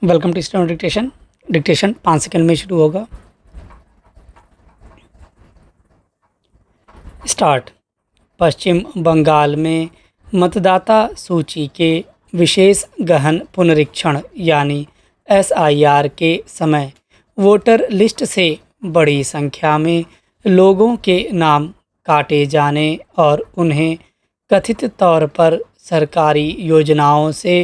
Welcome to student dictation. Dictation 5 second में शुरू होगा। स्टार्ट। पश्चिम बंगाल में मतदाता सूची के विशेष गहन पुनरीक्षण यानी एसआईआर के समय वोटर लिस्ट से बड़ी संख्या में लोगों के नाम काटे जाने और उन्हें कथित तौर पर सरकारी योजनाओं से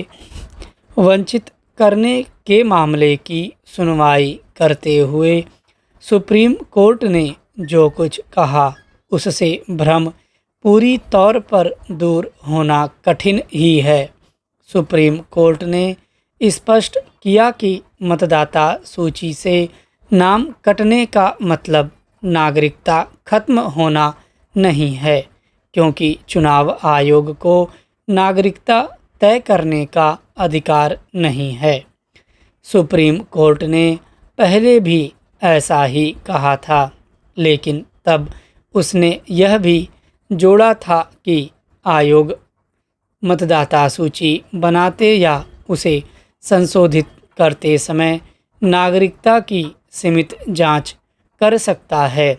वंचित करने के मामले की सुनवाई करते हुए सुप्रीम कोर्ट ने जो कुछ कहा उससे भ्रम पूरी तौर पर दूर होना कठिन ही है। सुप्रीम कोर्ट ने स्पष्ट किया कि मतदाता सूची से नाम कटने का मतलब नागरिकता खत्म होना नहीं है, क्योंकि चुनाव आयोग को नागरिकता तय करने का अधिकार नहीं है। सुप्रीम कोर्ट ने पहले भी ऐसा ही कहा था, लेकिन तब उसने यह भी जोड़ा था कि आयोग मतदाता सूची बनाते या उसे संशोधित करते समय नागरिकता की सीमित जांच कर सकता है।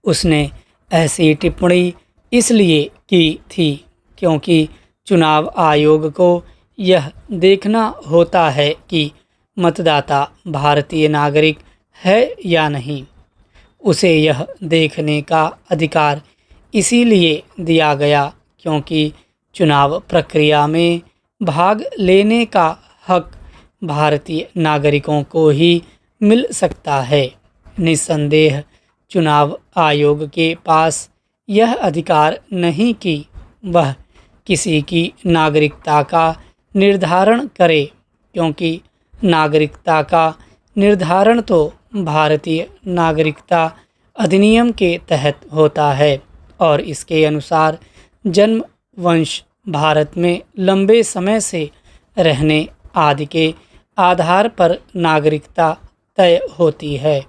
उसने ऐसी टिप्पणी इसलिए की थी क्योंकि चुनाव आयोग को यह देखना होता है कि मतदाता भारतीय नागरिक है या नहीं। उसे यह देखने का अधिकार इसीलिए दिया गया क्योंकि चुनाव प्रक्रिया में भाग लेने का हक भारतीय नागरिकों को ही मिल सकता है। निस्संदेह चुनाव आयोग के पास यह अधिकार नहीं कि वह किसी की नागरिकता का निर्धारण करे, क्योंकि नागरिकता का निर्धारण तो भारतीय नागरिकता अधिनियम के तहत होता है और इसके अनुसार जन्म, वंश, भारत में लंबे समय से रहने आदि के आधार पर नागरिकता तय होती है।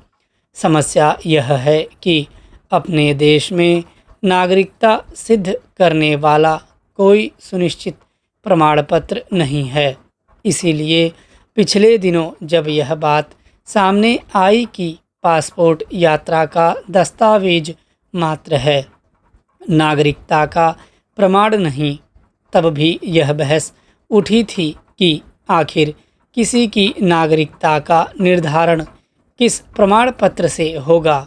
समस्या यह है कि अपने देश में नागरिकता सिद्ध करने वाला कोई सुनिश्चित प्रमाण पत्र नहीं है। इसीलिए पिछले दिनों जब यह बात सामने आई कि पासपोर्ट यात्रा का दस्तावेज मात्र है, नागरिकता का प्रमाण नहीं, तब भी यह बहस उठी थी कि आखिर किसी की नागरिकता का निर्धारण किस प्रमाण पत्र से होगा।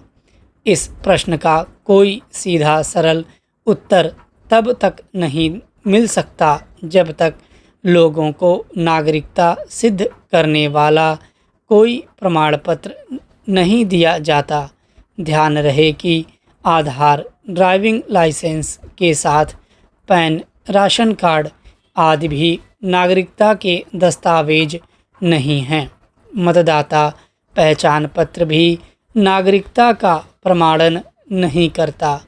इस प्रश्न का कोई सीधा सरल उत्तर तब तक नहीं मिल सकता जब तक लोगों को नागरिकता सिद्ध करने वाला कोई प्रमाण पत्र नहीं दिया जाता। ध्यान रहे कि आधार, ड्राइविंग लाइसेंस के साथ पैन, राशन कार्ड आदि भी नागरिकता के दस्तावेज नहीं हैं। मतदाता पहचान पत्र भी नागरिकता का प्रमाणन नहीं करता।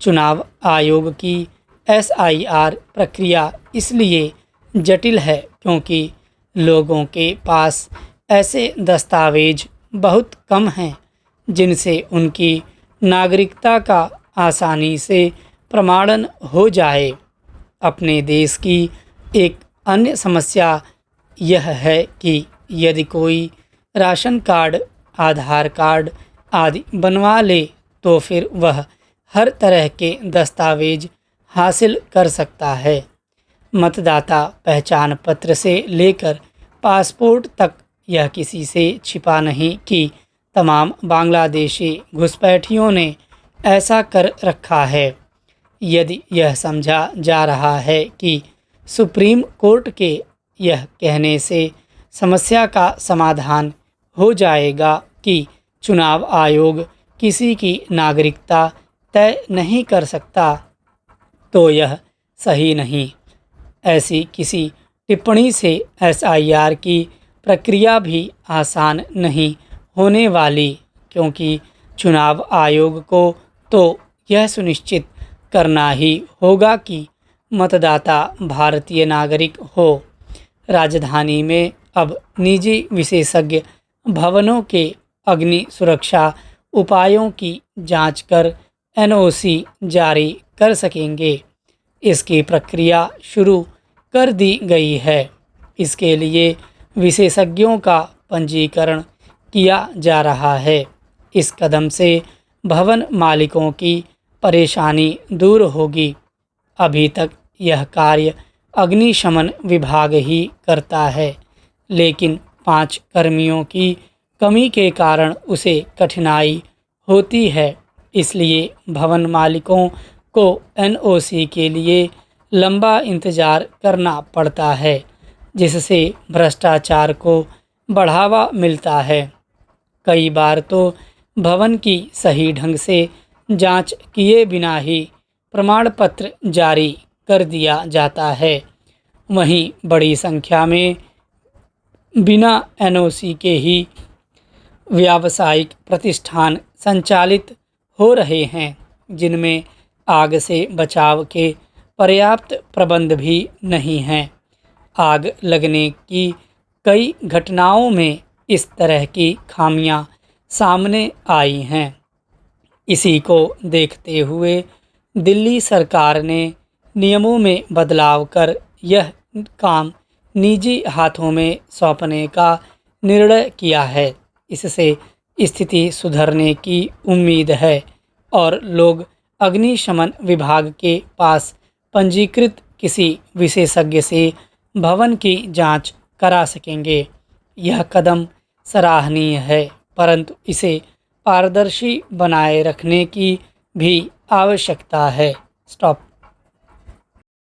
चुनाव आयोग की एसआईआर प्रक्रिया इसलिए जटिल है क्योंकि लोगों के पास ऐसे दस्तावेज बहुत कम हैं जिनसे उनकी नागरिकता का आसानी से प्रमाणन हो जाए। अपने देश की एक अन्य समस्या यह है कि यदि कोई राशन कार्ड, आधार कार्ड आदि बनवा ले तो फिर वह हर तरह के दस्तावेज हासिल कर सकता है। मतदाता पहचान पत्र से लेकर पासपोर्ट तक यह किसी से छिपा नहीं कि तमाम बांग्लादेशी घुसपैठियों ने ऐसा कर रखा है। यदि यह समझा जा रहा है कि सुप्रीम कोर्ट के यह कहने से समस्या का समाधान हो जाएगा कि चुनाव आयोग किसी की नागरिकता तय नहीं कर सकता, तो यह सही नहीं। ऐसी किसी टिप्पणी से एसआईआर की प्रक्रिया भी आसान नहीं होने वाली, क्योंकि चुनाव आयोग को तो यह सुनिश्चित करना ही होगा कि मतदाता भारतीय नागरिक हो। राजधानी में अब निजी विशेषज्ञ भवनों के अग्नि सुरक्षा उपायों की जांच कर एनओसी जारी कर सकेंगे। इसकी प्रक्रिया शुरू कर दी गई है। इसके लिए विशेषज्ञों का पंजीकरण किया जा रहा है। इस कदम से भवन मालिकों की परेशानी दूर होगी। अभी तक यह कार्य अग्निशमन विभाग ही करता है, लेकिन 5 कर्मियों की कमी के कारण उसे कठिनाई होती है। इसलिए भवन मालिकों को एनओसी के लिए लंबा इंतज़ार करना पड़ता है, जिससे भ्रष्टाचार को बढ़ावा मिलता है। कई बार तो भवन की सही ढंग से जांच किए बिना ही प्रमाण पत्र जारी कर दिया जाता है। वहीं बड़ी संख्या में बिना एनओसी के ही व्यावसायिक प्रतिष्ठान संचालित हो रहे हैं, जिनमें आग से बचाव के पर्याप्त प्रबंध भी नहीं हैं। आग लगने की कई घटनाओं में इस तरह की खामियां सामने आई हैं। इसी को देखते हुए दिल्ली सरकार ने नियमों में बदलाव कर यह काम निजी हाथों में सौंपने का निर्णय किया है। इससे स्थिति सुधरने की उम्मीद है और लोग अग्निशमन विभाग के पास पंजीकृत किसी विशेषज्ञ से भवन की जांच करा सकेंगे। यह कदम सराहनीय है, परंतु इसे पारदर्शी बनाए रखने की भी आवश्यकता है। स्टॉप।